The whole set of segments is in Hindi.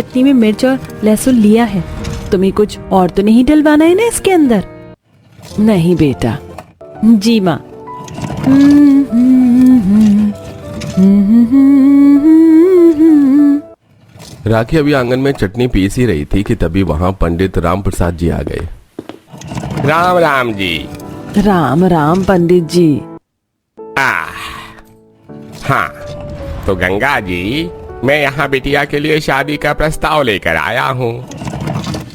चटनी में मिर्च और लहसुन लिया है। तुम्हें कुछ और तो नहीं डलवाना है ना इसके अंदर? नहीं बेटा। जी माँ। राखी अभी आंगन में चटनी पीस ही रही थी कि तभी वहां पंडित राम प्रसाद जी आ गए। राम राम जी। राम राम पंडित जी। हाँ, तो गंगा जी, मैं यहाँ बिटिया के लिए शादी का प्रस्ताव लेकर आया हूँ।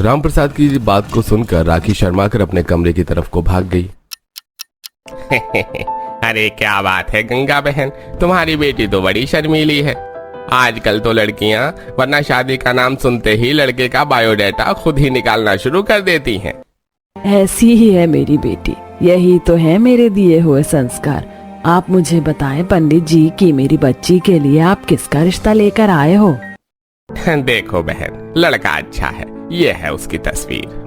राम प्रसाद की बात को सुनकर राखी शर्मा कर अपने कमरे की तरफ को भाग गई। अरे क्या बात है गंगा बहन, तुम्हारी बेटी तो बड़ी शर्मीली है। आजकल तो लड़कियां वरना शादी का नाम सुनते ही लड़के का बायोडाटा खुद ही निकालना शुरू कर देती हैं। ऐसी ही है मेरी बेटी, यही तो है मेरे दिए हुए संस्कार। आप मुझे बताएं पंडित जी कि मेरी बच्ची के लिए आप किसका रिश्ता लेकर आए हो? देखो बहन, लड़का अच्छा है, ये है उसकी तस्वीर।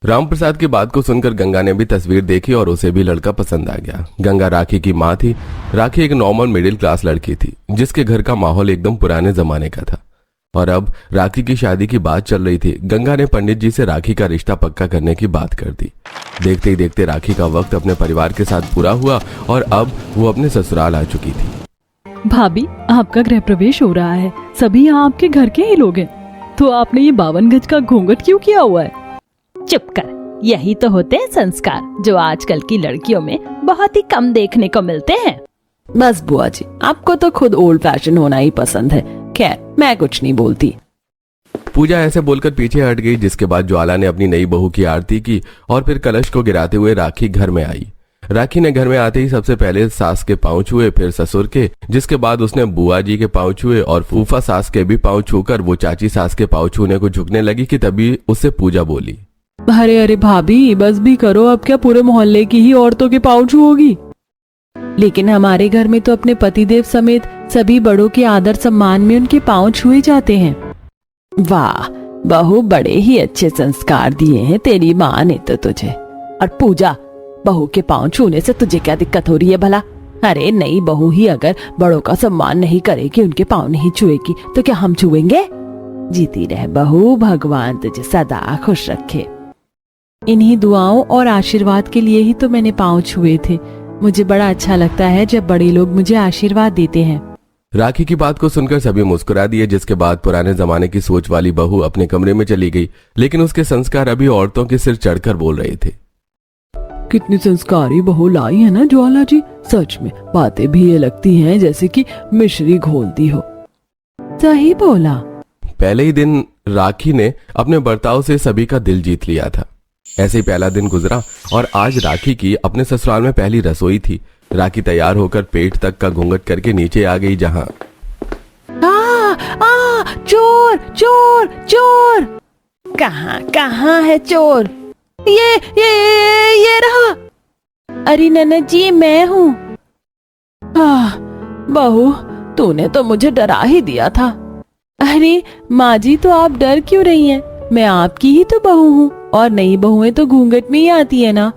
राम प्रसाद की बात को सुनकर गंगा ने भी तस्वीर देखी और उसे भी लड़का पसंद आ गया। गंगा राखी की माँ थी। राखी एक नॉर्मल मिडिल क्लास लड़की थी जिसके घर का माहौल एकदम पुराने जमाने का था और अब राखी की शादी की बात चल रही थी। गंगा ने पंडित जी से राखी का रिश्ता पक्का करने की बात कर दी। देखते ही देखते राखी का वक्त अपने परिवार के साथ पूरा हुआ और अब वो अपने ससुराल आ चुकी थी। भाभी, आपका गृह प्रवेश हो रहा है। सभी यहाँ आपके घर के ही लोग हैं। तो आपने ये 52 गज का घूंघट क्यों किया हुआ है? चुप कर, यही तो होते हैं संस्कार जो आजकल की लड़कियों में बहुत ही कम देखने को मिलते हैं। बस बुआ जी, आपको तो खुद ओल्ड फैशन होना ही पसंद है। खैर, मैं कुछ नहीं बोलती। पूजा ऐसे बोलकर पीछे हट गई, जिसके बाद ज्वाला ने अपनी नई बहू की आरती की और फिर कलश को गिराते हुए राखी घर में आई। राखी ने घर में आते ही सबसे पहले सास के पांव छुए, फिर ससुर के, जिसके बाद उसने बुआ जी के पांव छुए और फूफा सास के भी पांव छूकर वो चाची सास के पांव छूने को झुकने लगी कि तभी उससे पूजा बोली, अरे अरे भाभी, बस भी करो। अब क्या पूरे मोहल्ले की ही औरतों के पांव छुओगी? लेकिन हमारे घर में तो अपने पतिदेव समेत सभी बड़ों के आदर सम्मान में उनके पांव छुए जाते हैं। वाह बहू, बड़े ही अच्छे संस्कार दिए हैं तेरी माँ ने तो तुझे। और पूजा, बहू के पांव छूने से तुझे क्या दिक्कत हो रही है भला? अरे नई बहू ही अगर बड़ों का सम्मान नहीं करेगी, उनके पांव नहीं छुएगी, तो क्या हम छुएंगे? जीती रह बहू, भगवान तुझे सदा खुश रखे। इन्हीं दुआओं और आशीर्वाद के लिए ही तो मैंने पांव छुए थे। मुझे बड़ा अच्छा लगता है जब बड़े लोग मुझे आशीर्वाद देते हैं। राखी की बात को सुनकर सभी मुस्कुरा दिए, जिसके बाद पुराने जमाने की सोच वाली बहू अपने कमरे में चली गई। लेकिन उसके संस्कार अभी औरतों के सिर चढ़कर बोल रहे थे। कितनी संस्कारी बहू लाई है ना ज्वाला जी, सच में बातें भी ये लगती हैं जैसे कि मिश्री घोलती हो। सही बोला। पहले ही दिन राखी ने अपने बर्ताव से सभी का दिल जीत लिया था। ऐसे ही पहला दिन गुजरा और आज राखी की अपने ससुराल में पहली रसोई थी। राखी तैयार होकर पेट तक का घूंघट करके नीचे आ गई, जहां चोर चोर चोर। कहाँ है चोर? ये रहा। अरे ननद जी, मैं हूँ। बहू, तूने तो मुझे डरा ही दिया था। अरे माँ जी, तो आप डर क्यों रही हैं? मैं आपकी ही तो बहू हूँ और नई बहुएं तो घूंघट में ही आती है ना।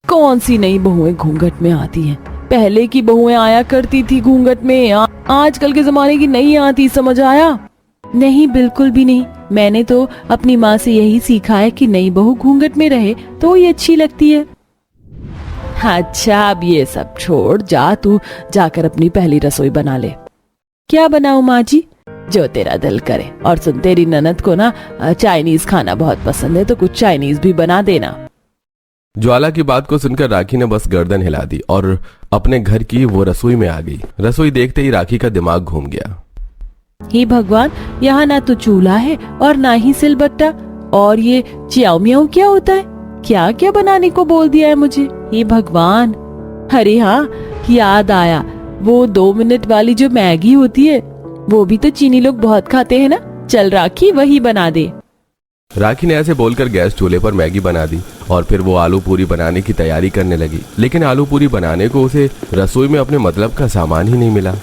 कौन सी नई बहुएं घूंघट में आती हैं? पहले की बहुएं आया करती थी घूंघट में, आजकल के जमाने की नहीं आती, समझ आया? नहीं, बिल्कुल भी नहीं। मैंने तो अपनी माँ से यही सीखा है कि नई बहू घूंघट में रहे तो ये अच्छी लगती है। अच्छा, अब ये सब छोड़, जा तू जाकर अपनी पहली रसोई बना ले। क्या बनाऊं माँ जी? जो तेरा दिल करे। और सुन, तेरी ननद को ना चाइनीज खाना बहुत पसंद है, तो कुछ चाइनीज भी बना देना। ज्वाला की बात को सुनकर राखी ने बस गर्दन हिला दी और अपने घर की वो रसोई में आ गई। रसोई देखते ही राखी का दिमाग घूम गया। हे भगवान, यहाँ ना तो चूल्हा है और ना ही सिलबट्टा, और ये च्याओ म्याओ क्या होता है? क्या क्या बनाने को बोल दिया है मुझे? हे भगवान। अरे हाँ, याद आया, वो 2 मिनट वाली जो मैगी होती है, वो भी तो चीनी लोग बहुत खाते हैं ना। चल राखी, वही बना दे। राखी ने ऐसे बोलकर गैस चूल्हे पर मैगी बना दी और फिर वो आलू पूरी बनाने की तैयारी करने लगी। लेकिन आलू पूरी बनाने को उसे रसोई में अपने मतलब का सामान ही नहीं मिला।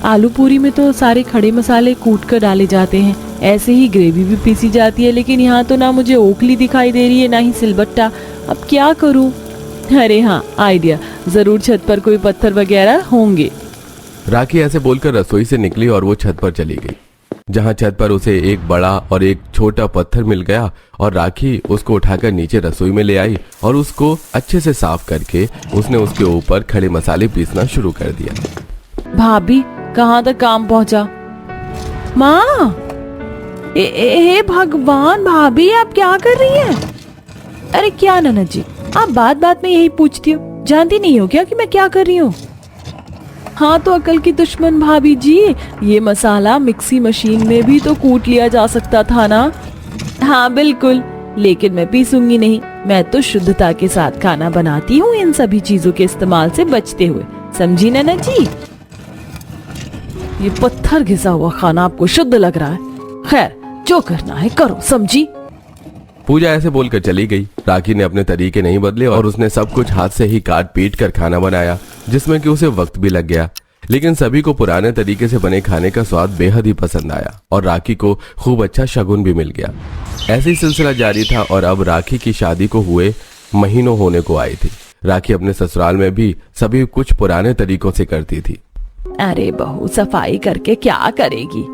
आलू पूरी में तो सारे खड़े मसाले कूट कर डाले जाते हैं, ऐसे ही ग्रेवी भी पीसी जाती है, लेकिन यहाँ तो ना मुझे ओखली दिखाई दे रही है, ना ही सिलबट्टा। अब क्या करूँ? अरे हाँ, आइडिया, जरूर छत पर कोई पत्थर वगैरह होंगे। राखी ऐसे बोलकर रसोई से निकली और वो छत पर चली गई। जहां छत पर उसे एक बड़ा और एक छोटा पत्थर मिल गया और राखी उसको उठाकर नीचे रसोई में ले आई और उसको अच्छे से साफ करके उसने उसके ऊपर खड़े मसाले पीसना शुरू कर दिया। भाभी कहाँ तक काम पहुँचा? माँ, हे भगवान, भाभी आप क्या कर रही हैं? अरे क्या ननद जी, आप बात बात में यही पूछती हो, जानती नहीं हो क्या कि मैं क्या कर रही हूँ? हाँ तो अकल की दुश्मन भाभी जी, ये मसाला मिक्सी मशीन में भी तो कूट लिया जा सकता था ना। हाँ बिल्कुल, लेकिन मैं पीसूंगी नहीं। मैं तो शुद्धता के साथ खाना बनाती हूँ, इन सभी चीजों के इस्तेमाल से बचते हुए, समझी ननद जी? ये पत्थर घिसा हुआ खाना आपको शुद्ध लग रहा है? खैर, जो करना है करो, समझी? पूजा ऐसे बोलकर चली गई। राखी ने अपने तरीके नहीं बदले और उसने सब कुछ हाथ से ही काट पीट कर खाना बनाया, जिसमें कि उसे वक्त भी लग गया। लेकिन सभी को पुराने तरीके से बने खाने का स्वाद बेहद ही पसंद आया और राखी को खूब अच्छा शगुन भी मिल गया। ऐसे ही सिलसिला जारी था और अब राखी की शादी को हुए महीनों होने को आई थी। राखी अपने ससुराल में भी सभी कुछ पुराने तरीकों से करती थी। अरे बहू, सफाई करके क्या करेगी?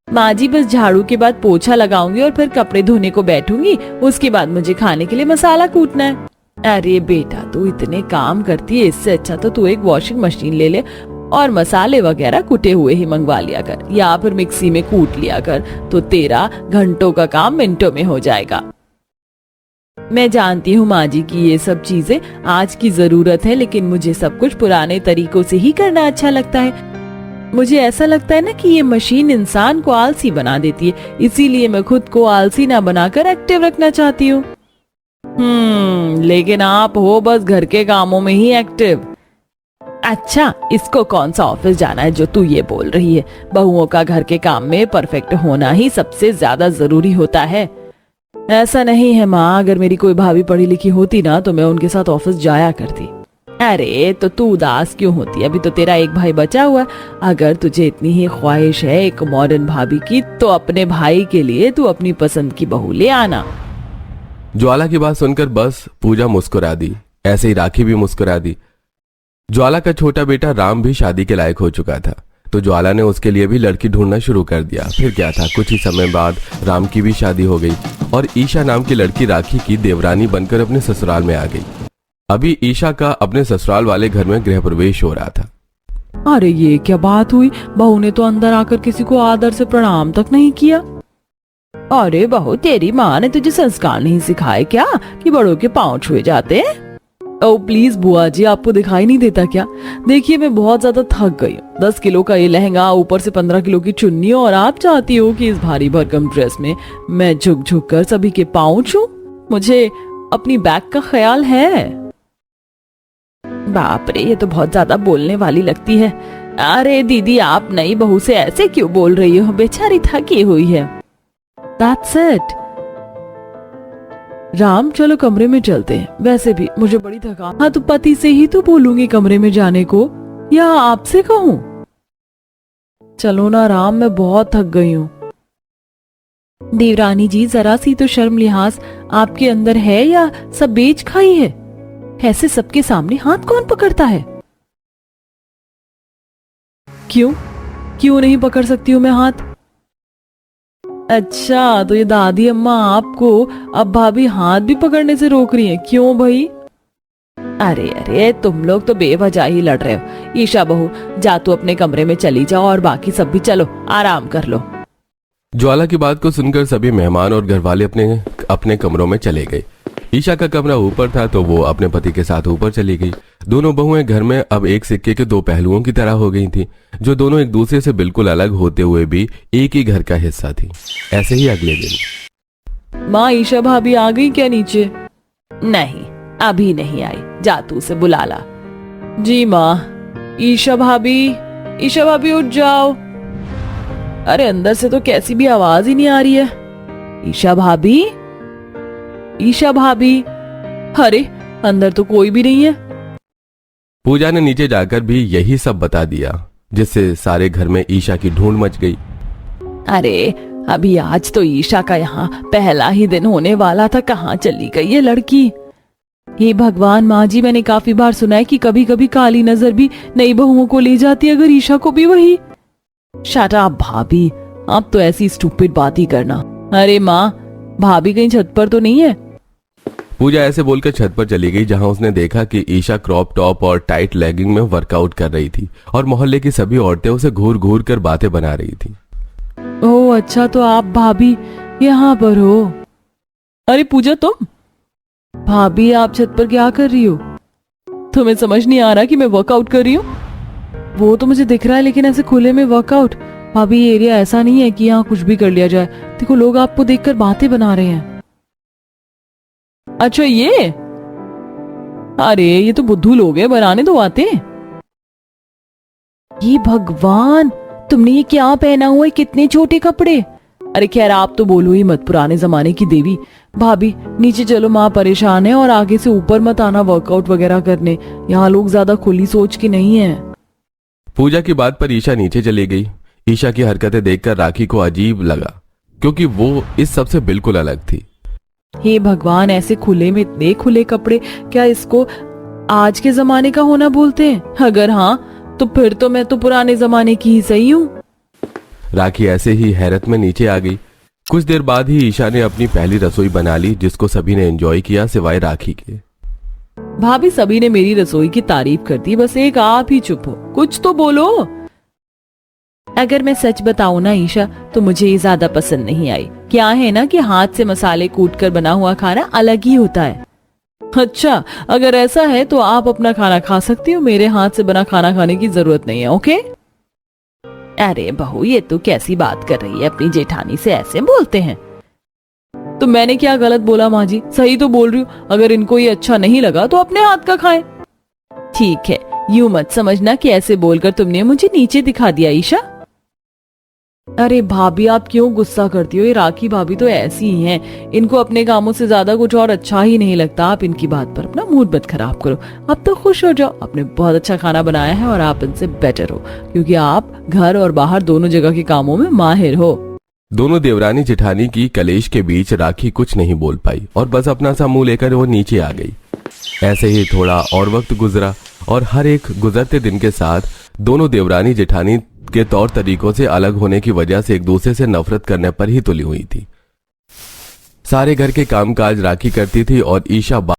माँ जी बस झाड़ू के बाद पोछा लगाऊंगी और फिर कपड़े धोने को बैठूंगी, उसके बाद मुझे खाने के लिए मसाला कूटना है। अरे बेटा, तू इतने काम करती है, इससे अच्छा तो तू एक वॉशिंग मशीन ले ले और मसाले वगैरह कुटे हुए ही मंगवा लिया कर, या फिर मिक्सी में कूट लिया कर, तो तेरा घंटों का काम मिनटों में हो जाएगा। मैं जानती हूँ माँ जी की ये सब चीजें आज की जरूरत है, लेकिन मुझे सब कुछ पुराने तरीकों से ही करना अच्छा लगता है। मुझे ऐसा लगता है ना कि ये मशीन इंसान को आलसी बना देती है, इसीलिए मैं खुद को आलसी ना बनाकर एक्टिव रखना चाहती हूँ। लेकिन आप हो बस घर के कामों में ही एक्टिव। अच्छा, इसको कौन सा ऑफिस जाना है जो तू ये बोल रही है? बहुओं का घर के काम में परफेक्ट होना ही सबसे ज्यादा जरूरी होता है। ऐसा नहीं है माँ, अगर मेरी कोई भाभी पढ़ी लिखी होती ना तो मैं उनके साथ ऑफिस जाया करती। अरे तो तू उदास क्यों होती? अभी तो तेरा एक भाई बचा हुआ। अगर तुझे इतनी ही ख्वाहिश है एक मॉडर्न भाभी की, तो अपने भाई के लिए तू अपनी पसंद की बहू ले आना। ज्वाला की बात सुनकर बस पूजा मुस्कुरा दी, ऐसे ही राखी भी मुस्कुरा दी। ज्वाला का छोटा बेटा राम भी शादी के लायक हो चुका था, तो ज्वाला ने उसके लिए भी लड़की ढूंढना शुरू कर दिया। फिर क्या था, कुछ ही समय बाद राम की भी शादी हो गई और ईशा नाम की लड़की राखी की देवरानी बनकर अपने ससुराल में आ गई। अभी ईशा का अपने ससुराल वाले घर में गृह प्रवेश हो रहा था। अरे ये क्या बात हुई? बहू ने तो अंदर आकर किसी को आदर से प्रणाम तक नहीं किया। अरे बहू, तेरी माँ ने तुझे संस्कार नहीं सिखाए क्या कि बड़ों के पांव छुए जाते हैं? ओ प्लीज बुआ जी, आपको दिखाई नहीं देता क्या? देखिए मैं बहुत ज्यादा थक गई हूँ। 10 किलो का ये लहंगा, ऊपर से 15 किलो की चुन्नी, और आप चाहती हो कि इस भारी भरकम ड्रेस में मैं झुक झुक कर सभी के पांव छूं? मुझे अपनी बैग का ख्याल है। बाप रे, ये तो बहुत ज्यादा बोलने वाली लगती है। अरे दीदी, आप नई बहू से ऐसे क्यों बोल रही हो? बेचारी थकी हुई है। That's it. राम, चलो कमरे में चलते हैं। वैसे भी मुझे बड़ी थकान। हाँ तो पति से ही तो बोलूंगी कमरे में जाने को, या आपसे कहूँ? चलो ना राम, मैं बहुत थक गई हूँ। देवरानी जी, जरा सी तो शर्म लिहाज आपके अंदर है या सब बेच खाई है? ऐसे सबके सामने हाथ कौन पकड़ता है? क्यों नहीं पकड़ सकती हूँ मैं हाथ? अच्छा, तो ये दादी अम्मा आपको अब भाभी हाथ भी पकड़ने से रोक रही हैं, क्यों भाई? अरे तुम लोग तो बेवजह ही लड़ रहे हो। ईशा बहू, जा तू अपने कमरे में चली जाओ और बाकी सब भी चलो आराम कर लो। ज्वाला की बात को सुनकर सभी मेहमान और घरवाले अपने अपने कमरों में चले गए। ईशा का कमरा ऊपर था तो वो अपने पति के साथ ऊपर चली गई। दोनों बहुएं घर में अब एक सिक्के के दो पहलुओं की तरह हो गई थी, जो दोनों एक दूसरे से बिल्कुल अलग होते हुए भी एक ही घर का हिस्सा थी। ऐसे ही अगले दिन। माँ, ईशा भाभी आ गई क्या नीचे? नहीं, अभी नहीं आई, जा तू उसे बुला ला। जी माँ। ईशा भाभी उठ जाओ। अरे अंदर से तो कैसी भी आवाज ही नहीं आ रही है। ईशा भाभी, अरे अंदर तो कोई भी नहीं है। पूजा ने नीचे जाकर भी यही सब बता दिया, जिससे सारे घर में ईशा की ढूंढ मच गई। अरे अभी आज तो ईशा का यहाँ पहला ही दिन होने वाला था, कहाँ चली गई ये लड़की? हे भगवान, माँ जी, मैंने काफी बार सुना है कि कभी कभी काली नजर भी नई बहुओं को ले जाती है, अगर ईशा को भी वही। शट अप भाभी, आप तो ऐसी स्टूपिड बात ही करना। अरे माँ, भाभी कहीं छत पर तो नहीं है? पूजा ऐसे बोलकर छत पर चली गई, जहां उसने देखा कि ईशा क्रॉप टॉप और टाइट लेगिंग में वर्कआउट कर रही थी और मोहल्ले की सभी औरतें उसे घूर घूर कर बातें बना रही थी। ओह अच्छा, तो आप भाभी यहाँ पर हो। अरे पूजा, तुम? भाभी आप छत पर क्या कर रही हो? तुम्हें समझ नहीं आ रहा कि मैं वर्कआउट कर रही हूँ? वो तो मुझे दिख रहा है, लेकिन ऐसे खुले में वर्कआउट? भाभी ये एरिया ऐसा नहीं है कि यहाँ कुछ भी कर लिया जाए। देखो लोग आपको देखकर बातें बना रहे हैं। अच्छा ये? अरे ये तो बुद्धू लोग हैं, बनाने दो बातें। ये भगवान, तुमने ये क्या पहना हुआ है? कितने छोटे कपड़े। अरे खैर आप तो बोलो ही मत, पुराने जमाने की देवी। भाभी नीचे चलो, माँ परेशान है, और आगे से ऊपर मत आना वर्कआउट वगैरह करने। यहाँ लोग ज्यादा खुली सोच के नहीं है। पूजा की बात पर ईशा नीचे चली गई। ईशा की हरकतें देखकर राखी को अजीब लगा, क्योंकि वो इस सब से बिल्कुल अलग थी। हे भगवान, ऐसे खुले में इतने खुले कपड़े, क्या इसको आज के जमाने का होना बोलते हैं? अगर हाँ तो फिर तो मैं तो पुराने जमाने की ही सही हूँ। राखी ऐसे ही हैरत में नीचे आ गई। कुछ देर बाद ही ईशा ने अपनी पहली रसोई बना ली, जिसको सभी ने एंजॉय किया सिवाय राखी के। भाभी सभी ने मेरी रसोई की तारीफ कर दी, बस एक आप ही चुप हो। कुछ तो बोलो। अगर मैं सच बताऊं ना ईशा, तो मुझे ये ज्यादा पसंद नहीं आई। क्या है ना कि हाथ से मसाले कूट कर बना हुआ खाना अलग ही होता है। अच्छा, अगर ऐसा है तो आप अपना खाना खा सकती हो, मेरे हाथ से बना खाना खाने की जरूरत नहीं है, ओके? अरे बहू, ये तो कैसी बात कर रही है? अपनी जेठानी से ऐसे बोलते हैं? तो मैंने क्या गलत बोला माँ जी? सही तो बोल रही हूँ। अगर इनको ये अच्छा नहीं लगा तो अपने हाथ का खाएं। ठीक है, यूं मत समझना कि ऐसे बोलकर तुमने मुझे नीचे दिखा दिया ईशा। अरे भाभी आप क्यों गुस्सा करती हो? ये राखी भाभी तो ऐसी ही हैं, इनको अपने कामों से ज्यादा कुछ और अच्छा ही नहीं लगता। आप इनकी बात पर अपना मूड मत खराब करो। अब तो खुश हो जाओ, आपने बहुत अच्छा खाना बनाया है और आप इनसे बेटर हो, क्योंकि आप घर और बाहर दोनों जगह के कामों में माहिर हो। दोनों देवरानी जेठानी की कलेश के बीच राखी कुछ नहीं बोल पाई और बस अपना सा मुंह लेकर वो नीचे आ गई। ऐसे ही थोड़ा और वक्त गुजरा और हर एक गुजरते दिन के साथ दोनों देवरानी जेठानी के तौर तरीकों से अलग होने की वजह से एक दूसरे से नफरत करने पर ही तुली हुई थी। सारे घर के कामकाज राखी करती थी और ईशा